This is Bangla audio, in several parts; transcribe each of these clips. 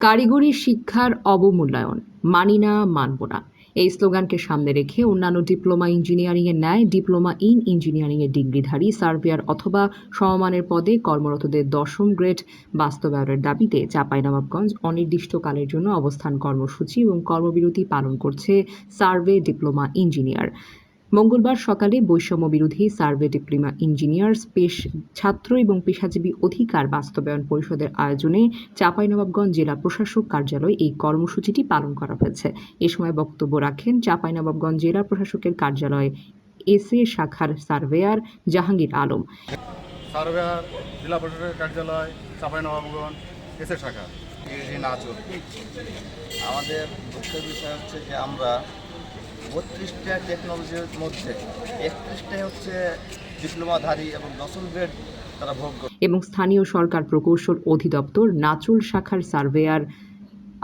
কারিগরি শিক্ষার অবমূল্যায়ন, মানি না, মানব না, এই স্লোগানকে সামনে রেখে অন্যান্য ডিপ্লোমা ইঞ্জিনিয়ারিংয়ের ন্যায় ডিপ্লোমা ইন ইঞ্জিনিয়ারিংয়ের ডিগ্রিধারী সার্ভেয়ার অথবা সমমানের পদে কর্মরতদের ১০ম গ্রেড বাস্তবায়নের দাবিতে চাঁপাইনবাবগঞ্জ অনির্দিষ্টকালের জন্য অবস্থান কর্মসূচি এবং কর্মবিরতি পালন করছে সার্ভে ডিপ্লোমা ইঞ্জিনিয়ার। মঙ্গলবার সকালে বৈষম্য বিরোধী সার্ভে ডিপ্লোমা ইঞ্জিনিয়ার্স ছাত্র এবং পেশাজীবী অধিকার বাস্তবায়ন পরিষদের আয়োজনে চাঁপাইনবাবগঞ্জ জেলা প্রশাসক কার্যালয়ে এই কর্মসূচিটি পালন করা হয়েছে। এ সময় বক্তব্য রাখেন চাঁপাইনবাবগঞ্জ জেলা প্রশাসকের কার্যালয় এসএ শাখার সার্ভেয়ার জাহাঙ্গীর আলম। সার্ভেয়ার জেলা প্রশাসকের কার্যালয় চাঁপাইনবাবগঞ্জ এসএ শাখা নাচুর। আমাদের দুঃখের বিষয় হচ্ছে যে আমরা ৩২টা টেকনোলজির মধ্যে ৩১টাই হচ্ছে ডিপ্লোমাধারী এবং ১০ম গ্রেড তারা ভোগ করে। এবং স্থানীয় সরকার প্রকৌশল অধিদপ্তর নাচুল শাখার সার্ভেয়ার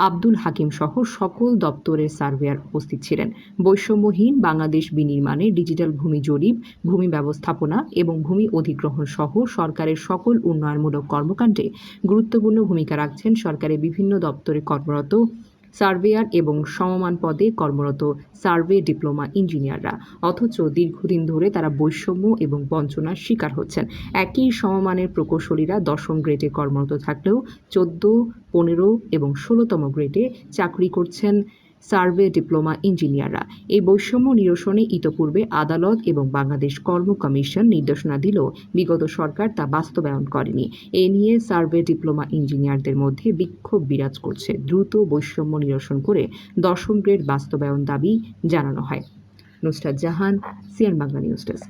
আব্দুল হাকিম সহ সকল দপ্তরের সার্ভেয়ার উপস্থিত ছিলেন। বৈষম্যহীন বাংলাদেশ বিনির্মাণে ডিজিটাল ভূমি জরিপ, ভূমি ব্যবস্থাপনা এবং ভূমি অধিগ্রহণ সহ সরকারের সকল উন্নয়নমূলক কর্মকাণ্ডে গুরুত্বপূর্ণ ভূমিকা রাখছেন সরকারের বিভিন্ন দপ্তরে কর্মরত সার্ভেয়ার এবং সমমান পদে কর্মরত সার্ভে ডিপ্লোমা ইঞ্জিনিয়াররা। অথচ দীর্ঘদিন ধরে তারা বৈষম্য এবং বঞ্চনার শিকার হচ্ছেন। একই সমমানের প্রকৌশলীরা ১০ম গ্রেডে কর্মরত থাকলেও ১৪, ১৫ এবং ১৬তম গ্রেডে চাকরি করছেন সার্ভে ডিপ্লোমা ইঞ্জিনিয়াররা। এই বৈষম্য নিরসনে ইতপূর্বে আদালত এবং বাংলাদেশ কর্ম কমিশন নির্দেশনা দিলেও বিগত সরকার তা বাস্তবায়ন করেনি। এ নিয়ে সার্ভে ডিপ্লোমা ইঞ্জিনিয়ারদের মধ্যে বিক্ষোভ বিরাজ করছে। দ্রুত বৈষম্য নিরসন করে ১০ম গ্রেড বাস্তবায়ন দাবি জানানো হয়। Nusrat Jahan, CN Bangla news desk.